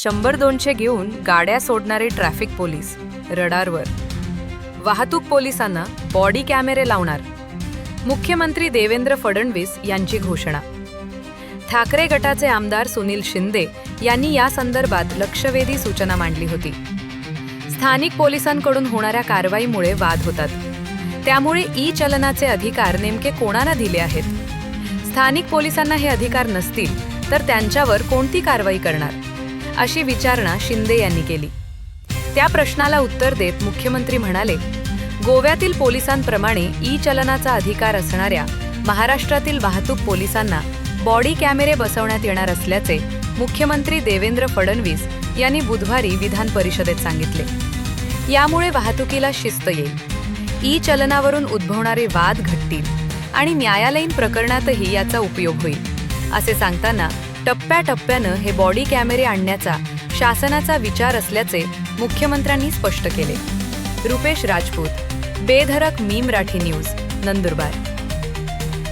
100-200 घेऊन गाड्या सोडणारे traffic police रडारवर. वाहतूक पोलिसांना बॉडी कॅमेरे लावणार. मुख्यमंत्री देवेंद्र फडणवीस यांची घोषणा. ठाकरे गटाचे आमदार सुनील शिंदे यांनी या संदर्भात लक्षवेधी सूचना मांडली होती. स्थानिक पोलिसांकडून होणाऱ्या कारवाईमुळे वाद होतात. त्यामुळे ई-चलनाचे अधिकार नेमके कोणाला दिले आहेत? स्थानिक पोलिसांना हे अधिकार नसतील तर त्यांच्यावर कोणती कारवाई करणार, अशी विचारणा शिंदे यांनी केली. त्या प्रश्नाला उत्तर देत मुख्यमंत्री म्हणाले, गोव्यातील पोलिसांप्रमाणे ई-चलनाचा अधिकार असणाऱ्या महाराष्ट्रातील वाहतूक पोलिसांना बॉडी कॅमेरे बसवण्यात येणार असल्याचे मुख्यमंत्री देवेंद्र फडणवीस यांनी बुधवारी विधान परिषदेत सांगितले. यामुळे वाहतुकीला शिस्त येईल, ई-चलनावरून उद्भवणारे वाद घटतील आणि न्यायालयीन प्रकरणातही याचा उपयोग होईल, असे सांगताना टप्प्याटप्प्यानं हे बॉडी कॅमेरे आणण्याचा शासनाचा विचार असल्याचे मुख्यमंत्र्यांनी स्पष्ट केले. रुपेश राजपूत, बेधडक मी मराठी न्यूज, नंदुरबार.